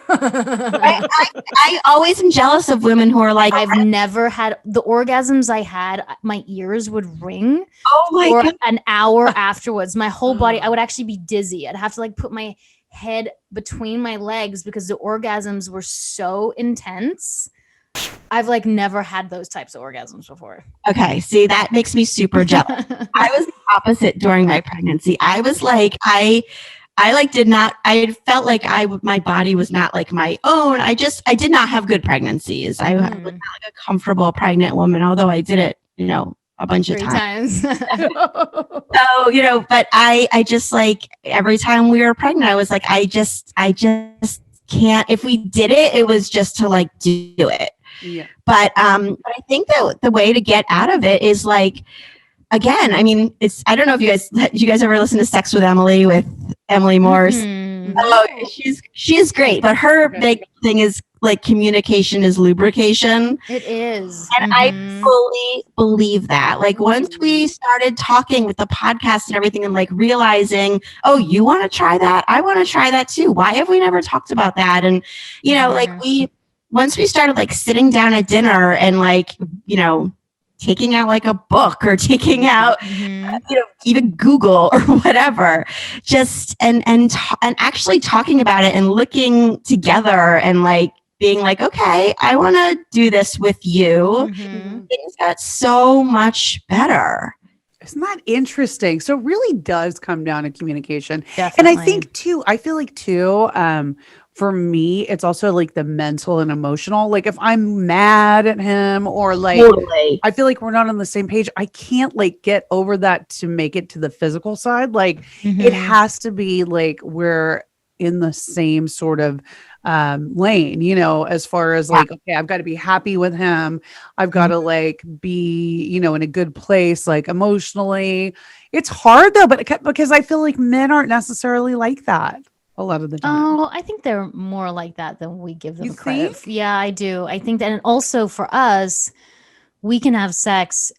always am jealous of women who are I've never had the orgasms I had, my ears would ring for God. An hour afterwards. My whole body, I would actually be dizzy. I'd have to put my head between my legs because the orgasms were so intense. I've never had those types of orgasms before. Okay. See, that makes me super jealous. I was the opposite during my pregnancy. I was I felt my body was not my own. I did not have good pregnancies. I was not a comfortable pregnant woman, although I did it, a bunch of times. So, but I just every time we were pregnant, I was I just can't, if we did it, it was just to do it. Yeah. But I think that the way to get out of it is again, I mean, I don't know if you guys ever listen to Sex with Emily with Emily Morse. Oh, she's great, but her big thing is communication is lubrication. It is. And I fully believe that. Once we started talking with the podcast and everything and realizing, oh, you want to try that? I want to try that too. Why have we never talked about that? And, once we started sitting down at dinner and taking out a book or taking out even Google or whatever, just and actually talking about it and looking together and being okay, I want to do this with you. Things got so much better. Isn't that interesting? So it really does come down to communication. Definitely. And I think I feel too, for me, it's also the mental and emotional. If I'm mad at him or totally. I feel we're not on the same page, I can't get over that to make it to the physical side. It has to be we're in the same sort of lane, as far as okay, I've got to be happy with him. I've got to be, in a good place, emotionally. It's hard though, but because I feel men aren't necessarily like that. a lot of the time. Oh, I think they're more like that than we give them You credit. think? Yeah, I do. I think that, and also for us, we can have sex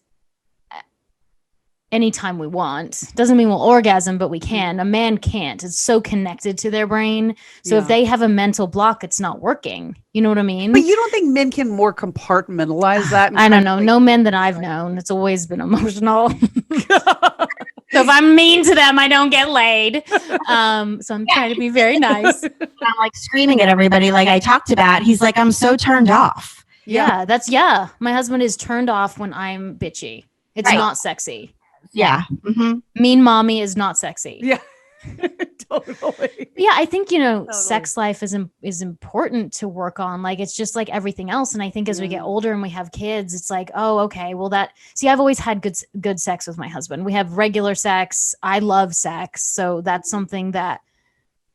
anytime we want. Doesn't mean we'll orgasm, but we can. A man can't. It's so connected to their brain. So if they have a mental block, it's not working. You know what I mean? But you don't think men can more compartmentalize that? I don't know. No men that I've known. It's always been emotional. So if I'm mean to them, I don't get laid. So I'm trying to be very nice. I'm like screaming at everybody like I talked about. He's like, I'm so turned off. Yeah, my husband is turned off when I'm bitchy. It's not sexy. Yeah. Mm-hmm. Mean mommy is not sexy. Yeah. Totally. Yeah, I think, sex life is important to work on. Like, it's just like everything else. And I think as we get older and we have kids, it's like, oh, okay, well I've always had good sex with my husband. We have regular sex. I love sex. So that's something that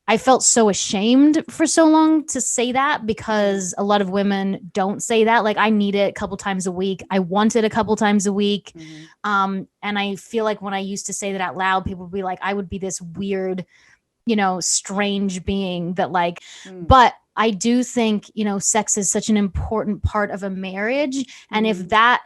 I felt so ashamed for so long to say that, because a lot of women don't say that. Like, I need it a couple times a week. I want it a couple times a week. And I feel like when I used to say that out loud, people would be like, I would be this weird, strange being that but I do think, sex is such an important part of a marriage. And if that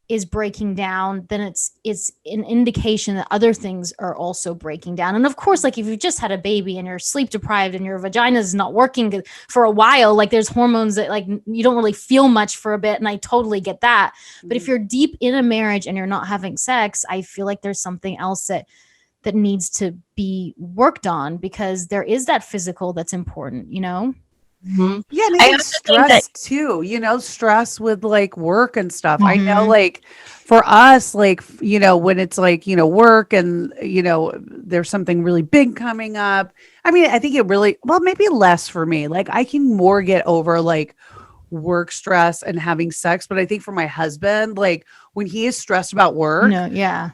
is breaking down, then it's an indication that other things are also breaking down. And of course, like if you've just had a baby and you're sleep deprived and your vagina is not working for a while, like there's hormones that like you don't really feel much for a bit. And I totally get that. But if you're deep in a marriage and you're not having sex, I feel like there's something else that needs to be worked on, because there is that physical that's important, Mm-hmm. Yeah, and I think stress too, stress with like work and stuff. I know like for us, like, when it's like, work and, there's something really big coming up. I mean, I think it really, well, maybe less for me. Like I can more get over like work stress and having sex. But I think for my husband, like when he is stressed about work,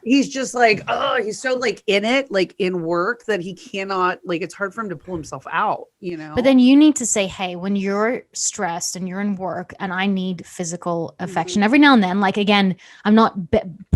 he's just like, oh, he's so like in it, like in work, that he cannot, like, it's hard for him to pull himself out, But then you need to say, hey, when you're stressed and you're in work and I need physical affection every now and then, like, again, I'm not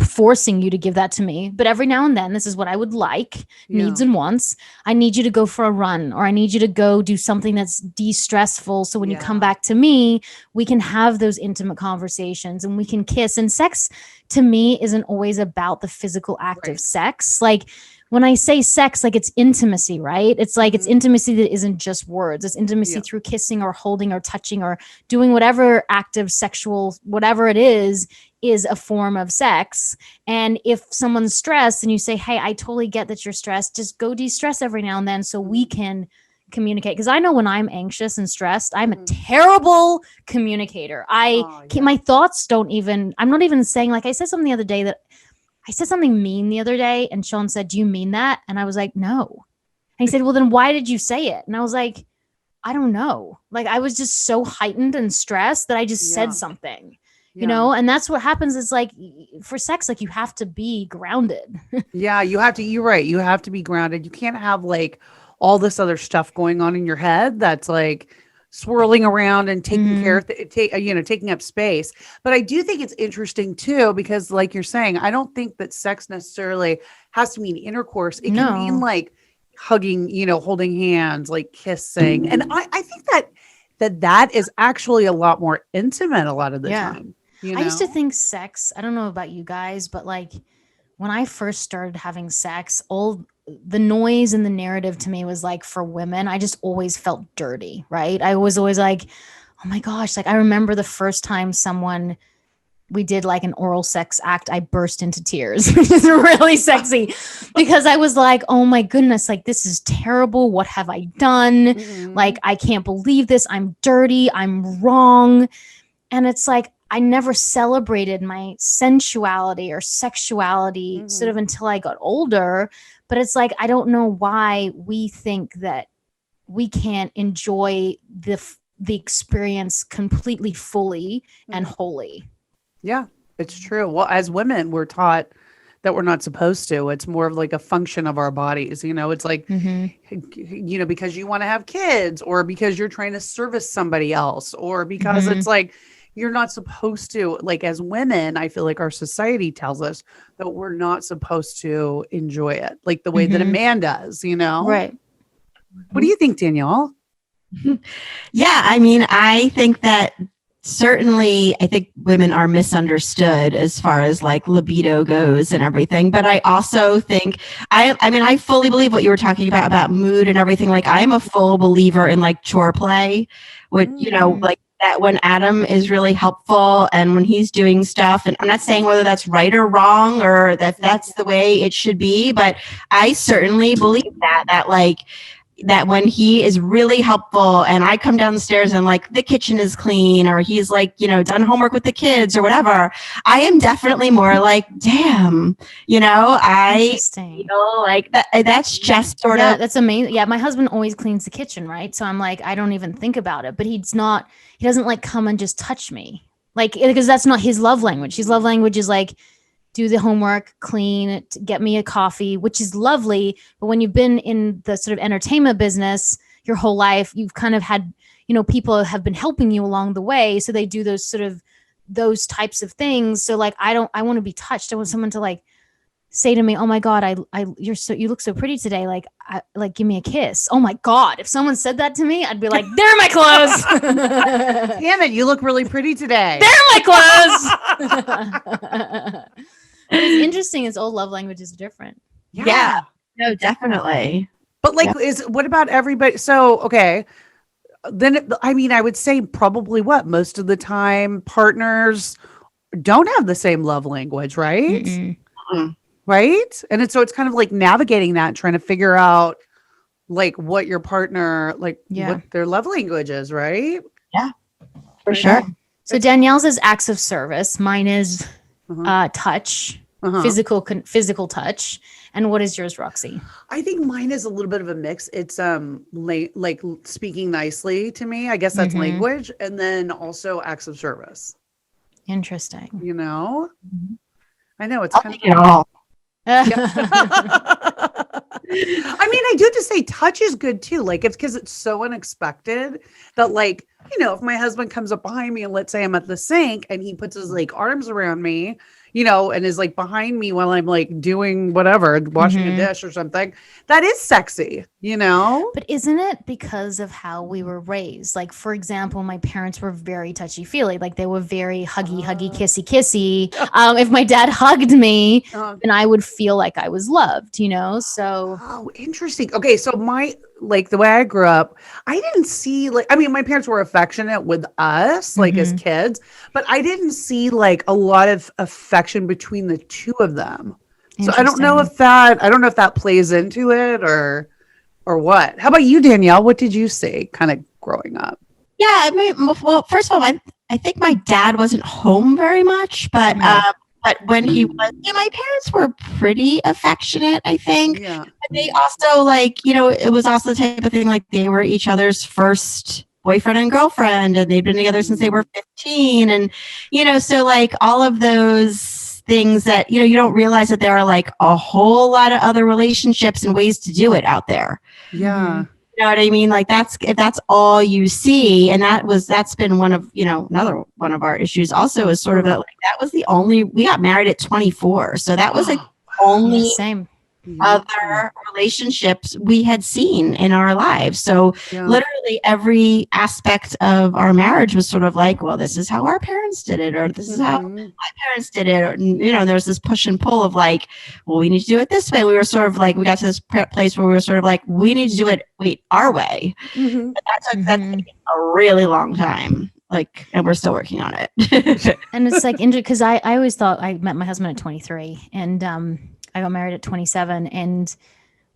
forcing you to give that to me, but every now and then, this is what I would like, needs and wants. I need you to go for a run, or I need you to go do something that's de-stressful. So when you come back to me, we can have those intimate conversations and we can kiss. And sex to me isn't always about the physical act of sex. Like when I say sex, like it's intimacy, right? It's like it's intimacy that isn't just words. It's intimacy through kissing or holding or touching or doing whatever active sexual, whatever it is a form of sex. And if someone's stressed and you say, hey, I totally get that you're stressed, just go de-stress every now and then so we can communicate. Because I know when I'm anxious and stressed, I'm a terrible communicator. My thoughts don't even, I'm not even saying, like I said something the other day that I said something mean the other day and Sean said, do you mean that? And I was like, no. And he said, well, then why did you say it? And I was like, I don't know. Like I was just so heightened and stressed that I just said something, and that's what happens is like for sex, like you have to be grounded. You have to, you're right. You have to be grounded. You can't have like all this other stuff going on in your head that's like swirling around and taking care of taking up space. But I do think it's interesting too, because like you're saying, I don't think that sex necessarily has to mean intercourse. It can mean like hugging, holding hands, like kissing. And I think that is actually a lot more intimate a lot of the time. I used to think sex, I don't know about you guys, but like when I first started having sex, all the noise and the narrative to me was like for women, I just always felt dirty, right? I was always like, oh my gosh, like I remember the first time we did like an oral sex act, I burst into tears, which is really sexy because I was like, oh my goodness, like this is terrible. What have I done? Like, I can't believe this. I'm dirty. I'm wrong. And it's like, I never celebrated my sensuality or sexuality sort of until I got older. But it's like, I don't know why we think that we can't enjoy the experience completely, fully and wholly. Yeah, it's true. Well, as women, we're taught that we're not supposed to. It's more of like a function of our bodies. It's like, because you want to have kids or because you're trying to service somebody else or because it's like, you're not supposed to, like as women, I feel like our society tells us that we're not supposed to enjoy it like the way that a man does, Right. What do you think, Danielle? Yeah, I mean, I think that certainly I think women are misunderstood as far as like libido goes and everything. But I also think I mean, I fully believe what you were talking about mood and everything. Like I'm a full believer in like chore play, which, like that when Adam is really helpful and when he's doing stuff, and I'm not saying whether that's right or wrong or that that's the way it should be, but I certainly believe that like that when he is really helpful and I come down the stairs and like the kitchen is clean or he's like, done homework with the kids or whatever, I am definitely more like, damn, I feel like that's just sort of. That's amazing. Yeah. My husband always cleans the kitchen. Right. So I'm like, I don't even think about it, but he doesn't like come and just touch me. Like, because that's not his love language. His love language is like, do the homework, clean, get me a coffee, which is lovely. But when you've been in the sort of entertainment business your whole life, you've kind of had, people have been helping you along the way. So they do those types of things. So like, I want to be touched. I want someone to like say to me, oh my God, you look so pretty today. Like, give me a kiss. Oh my God. If someone said that to me, I'd be like, there are my clothes. Damn it. You look really pretty today. There are my clothes. But it's interesting. It's all love languages are different. Yeah. No, definitely. But like, what about everybody? So, okay. Then, I would say probably most of the time partners don't have the same love language, right? Mm-hmm. Right. And it's kind of like navigating that, trying to figure out like what your partner, like what their love language is. Right. Yeah, for sure. So Danielle's is acts of service. Mine is touch, physical touch. And what is yours, Roxy? I think mine is a little bit of a mix. It's like speaking nicely to me. I guess that's language, and then also acts of service. Interesting. I know it's kind of it all. I do have to say touch is good too. Like it's because it's so unexpected that like, if my husband comes up behind me and let's say I'm at the sink and he puts his like arms around me, and is like behind me while I'm like doing whatever, washing a dish or something, that is sexy, But isn't it because of how we were raised? Like, for example, my parents were very touchy-feely. Like they were very huggy, kissy. If my dad hugged me, then I would feel like I was loved, so. Oh, interesting. Okay. So the way I grew up, I didn't see my parents were affectionate with us, like as kids, but I didn't see like a lot of affection between the two of them. So I don't know if that plays into it or what. How about you, Danielle? What did you see kind of growing up? Yeah. Well, first of all, I think my dad wasn't home very much, but when he was, my parents were pretty affectionate, I think. Yeah. But they also it was also the type of thing like they were each other's first boyfriend and girlfriend and they'd been together since they were 15. And, so like all of those things that, you don't realize that there are like a whole lot of other relationships and ways to do it out there. Yeah. You know what I mean? Like if that's all you see. And that's been one of, another one of our issues also is sort of that was the only, we got married at 24. So that was like only other relationships we had seen in our lives. So literally every aspect of our marriage was sort of like, well, this is how our parents did it, or this is how my parents did it. Or, there's this push and pull of like, well, we need to do it this way. We were sort of like, we got to this place where we were sort of like, we need to do it our way. But that took a really long time. And we're still working on it. And it's like, because I always thought I met my husband at 23 and, I got married at 27 and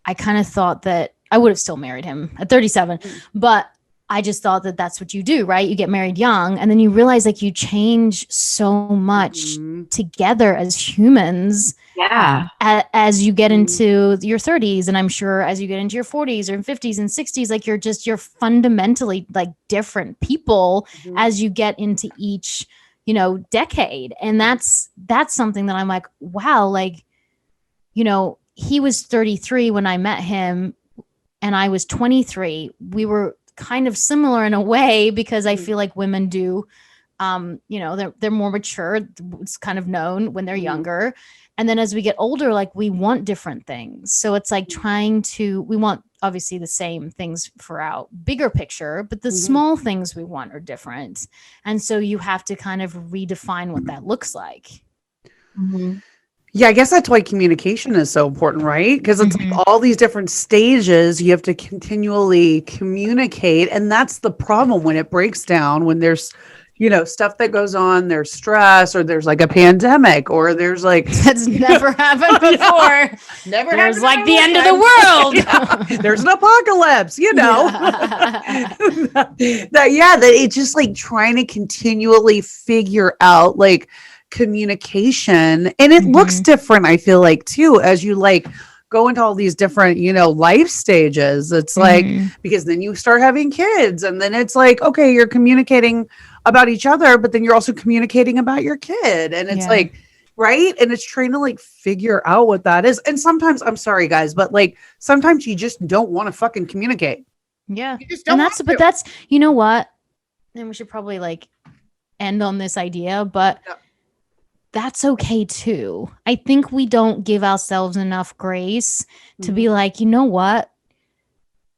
I kind of thought that I would have still married him at 37, but I just thought that that's what you do, right? You get married young and then you realize like you change so much together as humans. Yeah. As you get into your 30s and I'm sure as you get into your 40s or 50s and 60s, like you're fundamentally like different people as you get into each, decade. And that's something that I'm like, wow, like, he was 33 when I met him and I was 23. We were kind of similar in a way because I feel like women do they're more mature. It's kind of known when they're younger. And then as we get older, like we want different things. So it's like we want obviously the same things for our bigger picture, but the small things we want are different. And so you have to kind of redefine what that looks like. Yeah, I guess that's why communication is so important, right? Because it's like all these different stages you have to continually communicate. And that's the problem when it breaks down, when there's, stuff that goes on, there's stress, or there's like a pandemic, or there's like that's never happened before. Never there's happened like the end of the world. There's an apocalypse, that it's just like trying to continually figure out like communication, and it looks different, I feel like, too, as you like go into all these different life stages. It's like, because then you start having kids, and then it's like, okay, you're communicating about each other, but then you're also communicating about your kid, and it's like, right, and it's trying to like figure out what that is. And sometimes, I'm sorry guys, but like sometimes you just don't want to fucking communicate. You just don't, but that's, you know what, and we should probably like end on this idea, but that's okay too. I think we don't give ourselves enough grace to be like, you know what?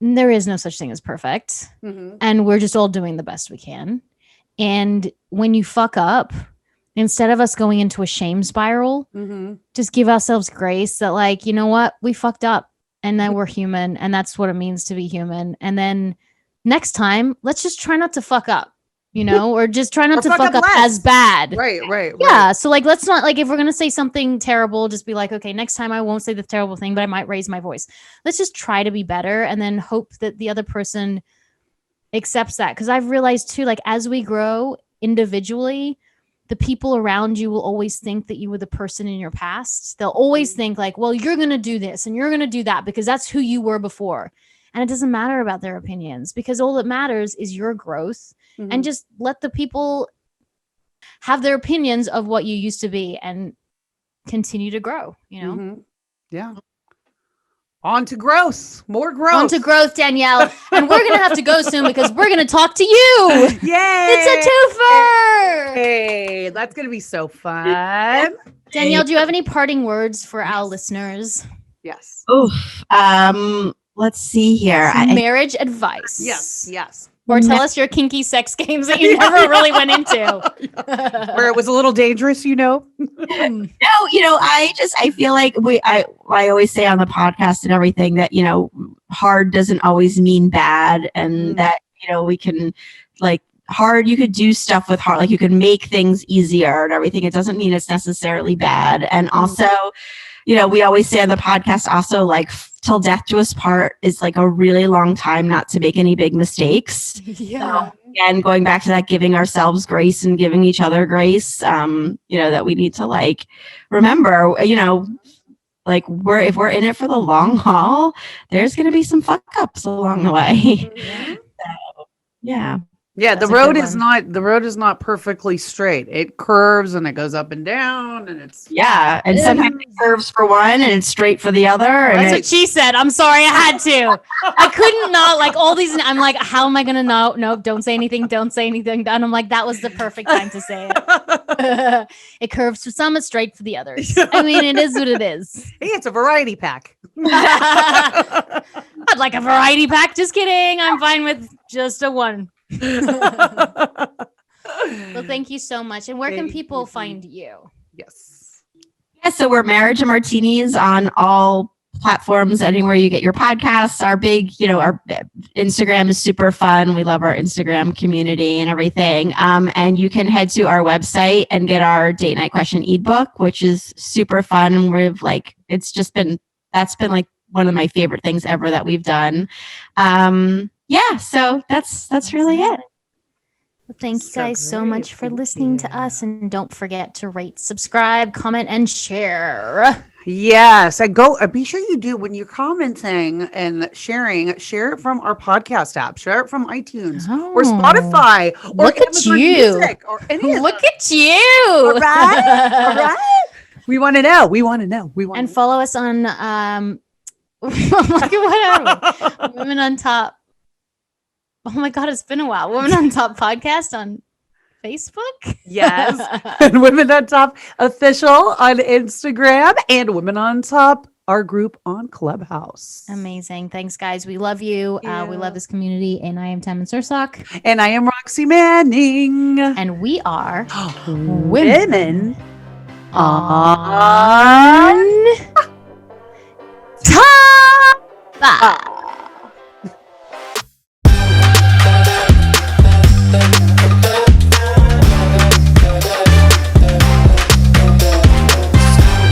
There is no such thing as perfect. And we're just all doing the best we can. And when you fuck up, instead of us going into a shame spiral, just give ourselves grace that like, you know what? We fucked up, and then we're human, and that's what it means to be human. And then next time, let's just try not to fuck up. Or just try not to fuck up as bad. Right. Yeah. So like, let's not like, if we're going to say something terrible, just be like, okay, next time I won't say the terrible thing, but I might raise my voice. Let's just try to be better, and then hope that the other person accepts that. Cause I've realized too, like as we grow individually, the people around you will always think that you were the person in your past. They'll always think like, well, you're going to do this and you're going to do that because that's who you were before. And it doesn't matter about their opinions, because all that matters is your growth. And just let the people have their opinions of what you used to be and continue to grow, Yeah. On to growth. More growth. On to growth, Danielle. And we're going to have to go soon because we're going to talk to you. Yay. It's a twofer. Hey, that's going to be so fun. Danielle, do you have any parting words for our listeners? Yes. Let's see here. Marriage advice. Yes. Or tell us your kinky sex games that you never really went into. Where it was a little dangerous, No, I feel like I always say on the podcast and everything that, hard doesn't always mean bad. And that, we can like hard, you could do stuff with hard, like you can make things easier and everything. It doesn't mean it's necessarily bad. And also, we always say on the podcast also like till death do us part is like a really long time not to make any big mistakes. And going back to that, giving ourselves grace and giving each other grace, that we need to like remember, like if we're in it for the long haul, there's going to be some fuck ups along the way. So, yeah. Yeah, the road is not perfectly straight. It curves and it goes up and down, and it's and sometimes it curves for one and it's straight for the other. That's what she said. I'm sorry, I had to. I couldn't not like all these. I'm like, how am I gonna know? Nope, don't say anything. Don't say anything. And I'm like, that was the perfect time to say it. It curves for some, it's straight for the others. I mean, it is what it is. Hey, it's a variety pack. I'd like a variety pack. Just kidding. I'm fine with just a one. Well, thank you so much. And where can people find you? Yes, so we're Marriage and Martinis on all platforms, anywhere you get your podcasts. Our big, our Instagram is super fun. We love our Instagram community and everything. And you can head to our website and get our date night question ebook, which is super fun. We've like, that's been like one of my favorite things ever that we've done. So that's really it. Well, thank you guys so much for listening to us, and don't forget to rate, subscribe, comment, and share. Yes, and be sure you do when you're commenting and sharing. Share it from our podcast app. Share it from iTunes or Spotify or look Amazon at you. Music or any. Look at you. All right. We want to know. And follow us on what are we? Women on Top. Oh my God, it's been a while. Women on Top podcast on Facebook. Yes. And Women on Top Official on Instagram, and Women on Top, our group on Clubhouse. Amazing. Thanks, guys. We love you. We love this community. And I am Tammin Sursock. And I am Roxy Manning. And we are Women on Top.